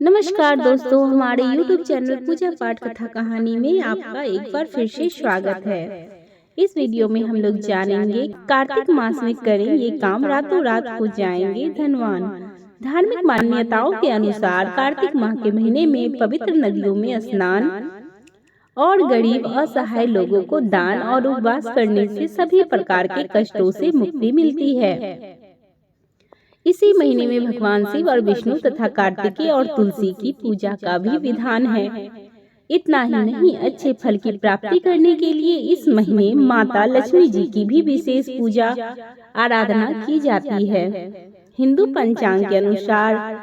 नमस्कार दोस्तों, हमारे YouTube चैनल पूजा पाठ कथा कहानी में आपका एक बार फिर से स्वागत है। इस वीडियो में हम लोग जानेंगे कार्तिक मास में करें ये काम रातों रात हो जाएंगे धनवान। धार्मिक मान्यताओं के अनुसार कार्तिक माह के महीने में पवित्र नदियों में स्नान और गरीब असहाय लोगों को दान और उपवास करने से सभी प्रकार के कष्टों से मुक्ति मिलती है। इसी महीने में भगवान शिव और विष्णु तथा कार्तिकेय और तुलसी की पूजा का भी विधान है। इतना ही नहीं, अच्छे फल की प्राप्ति करने के लिए इस महीने माता लक्ष्मी जी की भी विशेष पूजा आराधना की जाती है। हिंदू पंचांग के अनुसार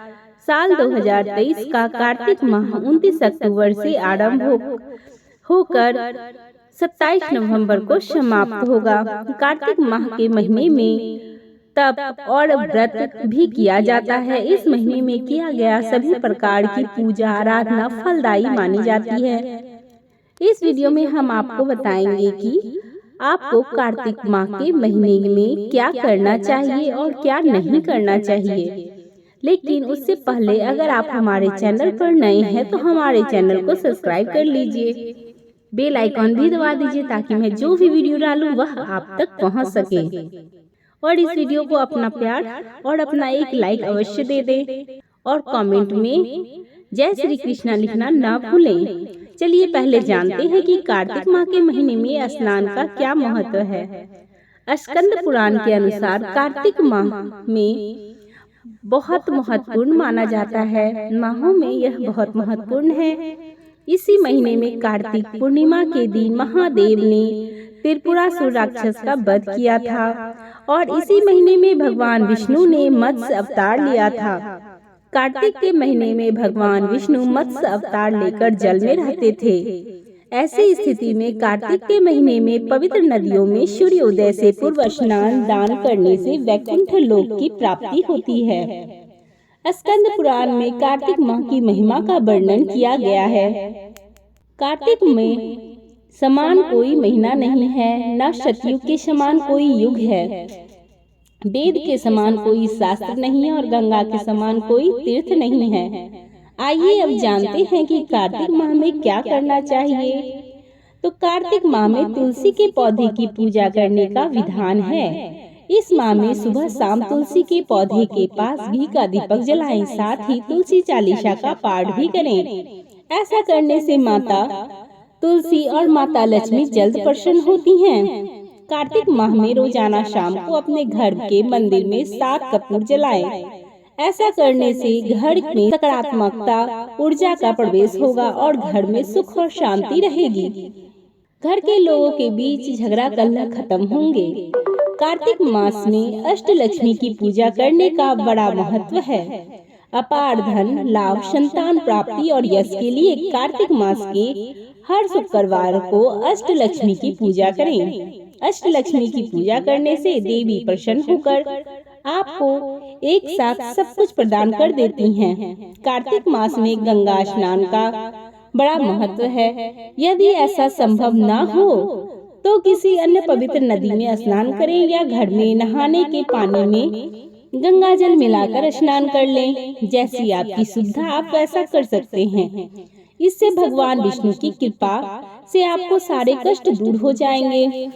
साल 2023 का कार्तिक माह 29 अक्टूबर से आरंभ होकर 27 नवंबर को समाप्त होगा। कार्तिक माह के महीने में तप और व्रत भी किया जाता है। इस महीने में किया गया सभी प्रकार की पूजा आराधना फलदायी मानी जाती है। इस वीडियो में हम आपको बताएंगे कि आपको कार्तिक माह के महीने में क्या करना चाहिए और क्या नहीं करना चाहिए। लेकिन उससे पहले अगर आप हमारे चैनल पर नए हैं तो हमारे चैनल को सब्सक्राइब कर लीजिए, बेल आइकॉन भी दबा दीजिए ताकि मैं जो भी वीडियो डालूं वह आप तक पहुंच सके। और इस वीडियो को अपना प्यार और अपना एक लाइक अवश्य दे दें और कमेंट में जय श्री कृष्णा लिखना ना भूलें। चलिए पहले जानते हैं कि कार्तिक माह के महीने में स्नान का क्या महत्व है। स्कंद पुराण के अनुसार कार्तिक माह में बहुत महत्वपूर्ण माना जाता है। माहों में यह बहुत महत्वपूर्ण है। इसी महीने में कार्तिक पूर्णिमा के दिन महादेव ने त्रिपुरासुर राक्षस का वध किया था और इसी महीने में भगवान विष्णु ने मत्स्य अवतार लिया था। कार्तिक के महीने में भगवान विष्णु मत्स्य अवतार लेकर जल में रहते थे। ऐसी स्थिति में कार्तिक के महीने में पवित्र नदियों में सूर्योदय से पूर्व स्नान दान करने से वैकुंठ लोक की प्राप्ति होती है। स्कंद पुराण में कार्तिक माह की महिमा का वर्णन किया गया है। कार्तिक में समान कोई महीना नहीं है, न सतयुग के समान कोई युग है, वेद के समान कोई शास्त्र नहीं है और गंगा के समान कोई तीर्थ नहीं है। आइए अब जानते हैं कि कार्तिक माह में क्या करना चाहिए। तो कार्तिक माह में तुलसी के पौधे की पूजा करने का विधान है। इस माह में सुबह शाम तुलसी के पौधे के पास घी का दीपक जलाएं, साथ ही तुलसी चालीसा का पाठ भी करें। ऐसा करने से माता तुलसी और माता लक्ष्मी जल्द प्रसन्न होती हैं। कार्तिक माह में रोजाना शाम को अपने घर के मंदिर में 7 कपूर जलाएं। ऐसा करने से घर में सकारात्मकता ऊर्जा का प्रवेश होगा और घर में सुख और शांति रहेगी। घर के लोगों के बीच झगड़ा कलह खत्म होंगे। कार्तिक मास में अष्टलक्ष्मी की पूजा करने का बड़ा महत्व है। अपार धन लाभ, संतान प्राप्ति और यश के लिए कार्तिक मास के हर शुक्रवार को अष्टलक्ष्मी की पूजा करें। अष्टलक्ष्मी की पूजा करने से देवी प्रसन्न होकर आपको एक साथ सब कुछ प्रदान कर देती हैं। कार्तिक मास में गंगा स्नान का बड़ा महत्व है। यदि ऐसा संभव न हो तो किसी अन्य पवित्र नदी में स्नान करें या घर में नहाने के पानी में गंगा जल मिलाकर स्नान कर लें। जैसी आपकी सुविधा आप वैसा कर सकते हैं। इससे भगवान विष्णु की कृपा से आपको सारे कष्ट दूर हो जाएंगे।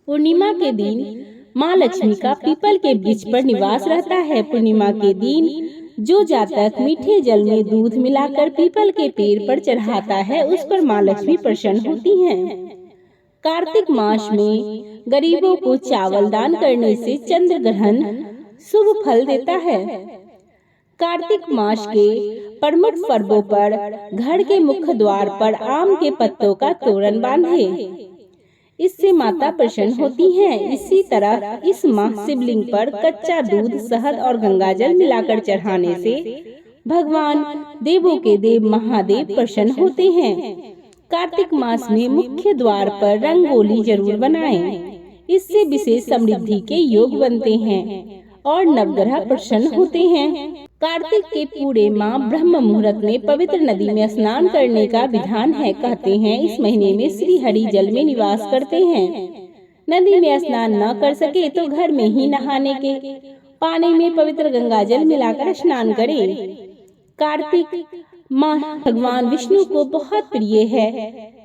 पूर्णिमा के दिन माँ लक्ष्मी का पीपल के वृक्ष पर निवास रहता है। पूर्णिमा के दिन जो जातक मीठे जल में दूध मिलाकर पीपल के पेड़ पर चढ़ाता है उस पर माँ लक्ष्मी प्रसन्न होती हैं। कार्तिक मास में गरीबों को चावल दान करने से चंद्र ग्रहण शुभ फल देता है। कार्तिक मास के प्रमुख पर्वों पर घर के मुख्य द्वार पर आम के पत्तों का तोरण बांधे, इससे माता प्रसन्न होती हैं। इसी तरह इस माह शिवलिंग पर कच्चा दूध, शहद और गंगाजल मिलाकर चढ़ाने से भगवान देवों के देव महादेव प्रसन्न होते हैं। कार्तिक मास में मुख्य द्वार पर रंगोली जरूर बनाएं। इससे विशेष समृद्धि के योग बनते हैं और नवग्रह प्रसन्न होते हैं। कार्तिक के पूरे माह ब्रह्म मुहूर्त में पवित्र नदी में स्नान करने का विधान है। कहते हैं इस महीने में श्री हरि जल में निवास करते हैं। नदी में स्नान न कर सके तो घर में ही नहाने के पानी में पवित्र गंगा जल मिलाकर स्नान करें। कार्तिक माह भगवान विष्णु को बहुत प्रिय है।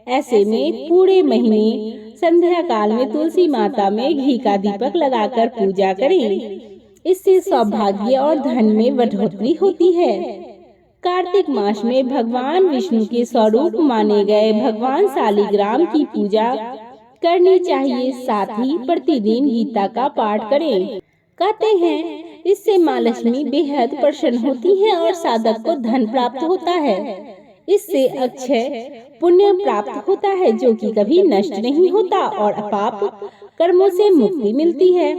ऐसे में पूरे महीने संध्या काल में तुलसी माता में घी का दीपक लगाकर पूजा करें। इससे सौभाग्य और धन में बढ़ोतरी होती है। कार्तिक मास में भगवान विष्णु के स्वरूप माने गए भगवान शालिग्राम की पूजा करनी चाहिए। साथ ही प्रतिदिन गीता का पाठ करें। कहते हैं इससे माँ लक्ष्मी बेहद प्रसन्न होती है और साधक को धन प्राप्त होता है। इससे अक्षय पुण्य प्राप्त होता है जो कि कभी नष्ट नहीं होता और पाप कर्मों से मुक्ति मिलती है।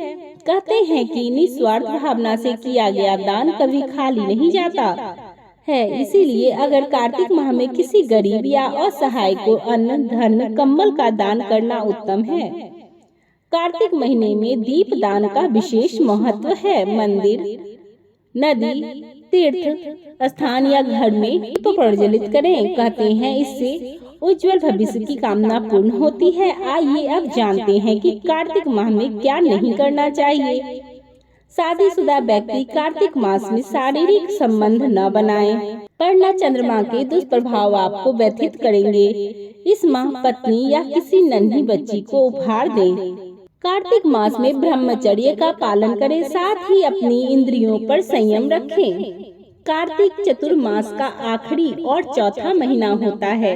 कहते हैं कि निस्वार्थ भावना से किया गया दान कभी खाली नहीं जाता है। इसीलिए अगर कार्तिक माह में किसी गरीब या असहाय को अन्न, धन, कंबल का दान करना उत्तम है। कार्तिक महीने में दीप दान का विशेष महत्व है। मंदिर, नदी, तीर्थ स्थान या घर में दीप प्रज्वलित करें। कहते हैं इससे उज्जवल भविष्य की कामना पूर्ण होती है। आइए अब जानते हैं कि कार्तिक माह में क्या नहीं करना चाहिए। शादीशुदा व्यक्ति कार्तिक मास में शारीरिक संबंध न बनाएं, वरना चंद्रमा के दुष्प्रभाव आपको व्यथित करेंगे। इस माह पत्नी या किसी नन्ही बच्ची को उपहार दें। कार्तिक मास में ब्रह्मचर्य का पालन करें, साथ ही अपनी इंद्रियों पर संयम रखें। कार्तिक चतुर्मास का आखिरी और चौथा महीना होता है।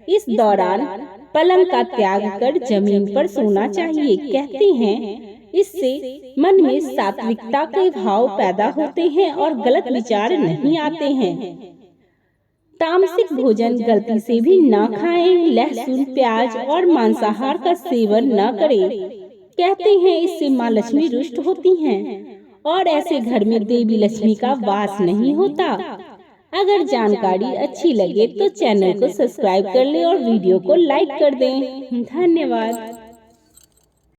इस दौरान पलंग का त्याग कर जमीन पर सोना चाहिए। कहते हैं इससे मन में सात्विकता के भाव पैदा होते हैं और गलत विचार नहीं आते हैं। तामसिक भोजन गलती से भी न खाएं। लहसुन, प्याज और मांसाहार का सेवन न करें। कहते हैं इससे माँ लक्ष्मी रुष्ट होती हैं और ऐसे घर में देवी लक्ष्मी का वास नहीं होता। अगर जानकारी अच्छी लगे तो चैनल को सब्सक्राइब कर लें और वीडियो को लाइक कर दें। धन्यवाद।